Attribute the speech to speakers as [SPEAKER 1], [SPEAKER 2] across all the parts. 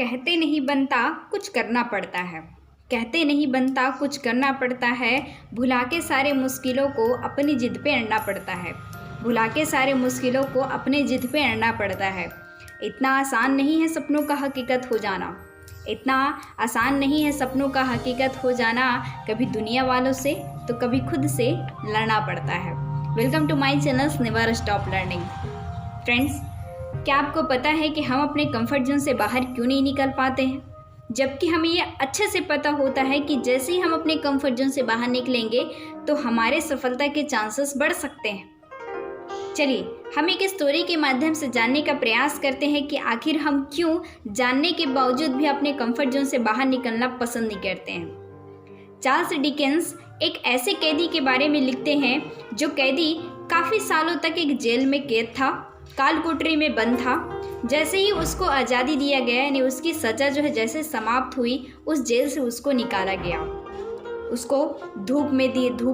[SPEAKER 1] कहते नहीं बनता कुछ करना पड़ता है, कहते नहीं बनता कुछ करना पड़ता है, भुला के सारे मुश्किलों को अपनी जिद पे अड़ना पड़ता है, भुला के सारे मुश्किलों को अपने जिद पे अड़ना पड़ता है। इतना आसान नहीं है सपनों का हकीकत हो जाना, इतना आसान नहीं है सपनों का हकीकत हो जाना, कभी दुनिया वालों से तो कभी खुद से लड़ना पड़ता है। Welcome to my channel never stop learning. Friends, क्या आपको पता है कि हम अपने कंफर्ट जोन से बाहर क्यों नहीं निकल पाते हैं, जबकि हमें ये अच्छे से पता होता है कि जैसे ही हम अपने कंफर्ट जोन से बाहर निकलेंगे तो हमारे सफलता के चांसेस बढ़ सकते हैं। चलिए हम एक स्टोरी के माध्यम से जानने का प्रयास करते हैं कि आखिर हम क्यों जानने के बावजूद भी अपने कंफर्ट जोन से बाहर निकलना पसंद नहीं करते हैं। चार्ल्स डिकेंस एक ऐसे कैदी के बारे में लिखते हैं जो कैदी काफ़ी सालों तक एक जेल में कैद था, काल कोठरी में बंद था। जैसे ही उसको आज़ादी दिया गया, यानी उसकी सज़ा जो है जैसे समाप्त हुई, उस जेल से उसको निकाला गया, उसको धूप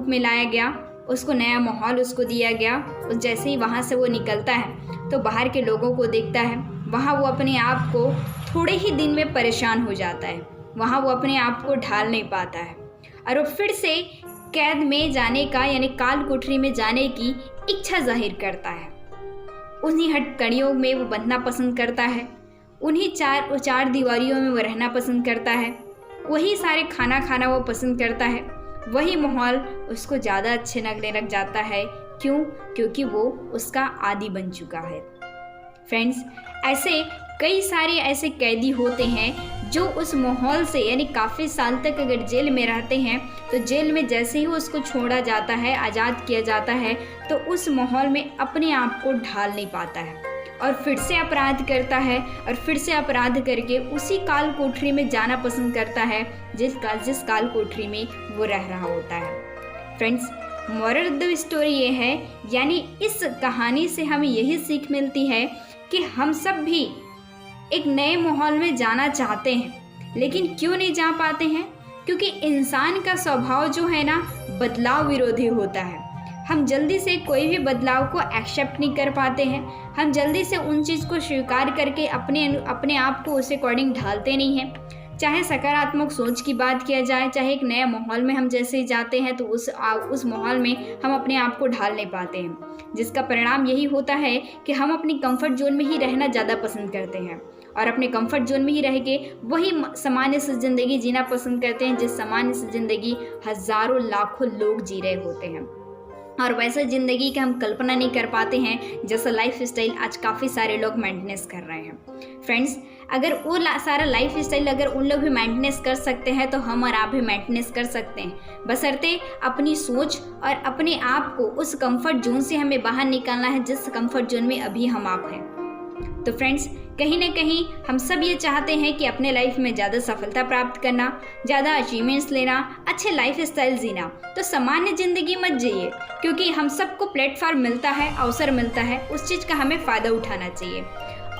[SPEAKER 1] में लाया गया, उसको नया माहौल उसको दिया गया। उस जैसे ही वहाँ से वो निकलता है तो बाहर के लोगों को देखता है, वहाँ वो अपने आप को थोड़े ही दिन में परेशान हो जाता है, वहाँ वो अपने आप को ढाल नहीं पाता है और वो फिर से कैद में जाने का यानी काल कोठरी में जाने की इच्छा जाहिर करता है। उन्हीं हथकड़ियों में वो बंधना पसंद करता है, उन्हीं चार दीवारियों में वो रहना पसंद करता है, वही सारे खाना खाना वो पसंद करता है, वही माहौल उसको ज़्यादा अच्छे लगने लग जाता है। क्यों? क्योंकि वो उसका आदी बन चुका है। फ्रेंड्स, ऐसे कई सारे ऐसे कैदी होते हैं जो उस माहौल से यानी काफ़ी साल तक अगर जेल में रहते हैं तो जेल में जैसे ही उसको छोड़ा जाता है, आज़ाद किया जाता है, तो उस माहौल में अपने आप को ढाल नहीं पाता है और फिर से अपराध करता है और फिर से अपराध करके उसी काल कोठरी में जाना पसंद करता है जिस काल कोठरी में वो रह रहा होता है। Friends, moral of the story ये है, यानी इस कहानी से हमें यही सीख मिलती है कि हम सब भी एक नए माहौल में जाना चाहते हैं, लेकिन क्यों नहीं जा पाते हैं? क्योंकि इंसान का स्वभाव जो है ना, बदलाव विरोधी होता है। हम जल्दी से कोई भी बदलाव को एक्सेप्ट नहीं कर पाते हैं, हम जल्दी से उन चीज़ को स्वीकार करके अपने आप को उस अकॉर्डिंग ढालते नहीं हैं। चाहे सकारात्मक सोच की बात किया जाए, चाहे एक नया माहौल में हम जैसे ही जाते हैं तो उस माहौल में हम अपने आप को ढाल नहीं पाते हैं, जिसका परिणाम यही होता है कि हम अपनी कंफर्ट जोन में ही रहना ज़्यादा पसंद करते हैं और अपने कंफर्ट जोन में ही रह के वही सामान्य सी ज़िंदगी जीना पसंद करते हैं जिस सामान्य सी ज़िंदगी हज़ारों लाखों लोग जी रहे होते हैं। और वैसे ज़िंदगी की हम कल्पना नहीं कर पाते हैं जैसा लाइफ स्टाइल आज काफ़ी सारे लोग मेंटेनेंस कर रहे हैं। फ्रेंड्स, अगर वो सारा लाइफ स्टाइल अगर उन लोग भी मेंटेनेंस कर सकते हैं तो हम और आप भी मेंटेनेंस कर सकते हैं, बशर्ते अपनी सोच और अपने आप को उस कंफर्ट जोन से हमें बाहर निकालना है जिस कंफर्ट जोन में अभी हम आप हैं। तो फ्रेंड्स, कहीं ना कहीं हम सब ये चाहते हैं कि अपने लाइफ में ज़्यादा सफलता प्राप्त करना, ज़्यादा अचीवमेंट्स लेना, अच्छे लाइफ स्टाइल जीना। तो सामान्य ज़िंदगी मत जिए, क्योंकि हम सबको प्लेटफॉर्म मिलता है, अवसर मिलता है, उस चीज़ का हमें फ़ायदा उठाना चाहिए।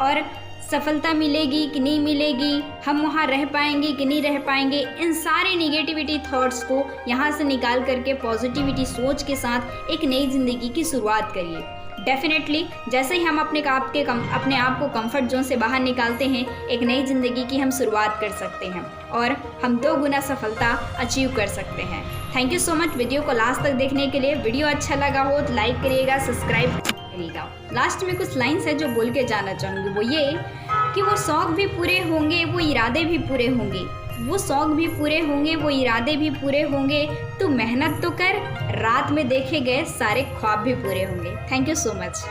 [SPEAKER 1] और सफलता मिलेगी कि नहीं मिलेगी, हम वहाँ रह पाएंगे कि नहीं रह पाएंगे, इन सारे निगेटिविटी थॉट्स को यहाँ से निकाल करके पॉजिटिविटी सोच के साथ एक नई ज़िंदगी की शुरुआत करिए। डेफिनेटली जैसे ही हम अपने आप को कंफर्ट जोन से बाहर निकालते हैं, एक नई ज़िंदगी की हम शुरुआत कर सकते हैं और हम 2 गुना सफलता अचीव कर सकते हैं। Thank you so much video को लास्ट तक देखने के लिए। वीडियो अच्छा लगा हो तो लाइक करिएगा, सब्सक्राइब करिएगा। लास्ट में कुछ लाइन्स है जो बोल के जाना चाहूँगी, वो ये कि वो शौक़ भी पूरे होंगे, वो इरादे भी पूरे होंगे, वो शौक़ भी पूरे होंगे, वो इरादे भी पूरे होंगे, तो मेहनत तो कर, रात में देखे गए सारे ख्वाब भी पूरे होंगे। Thank you so much.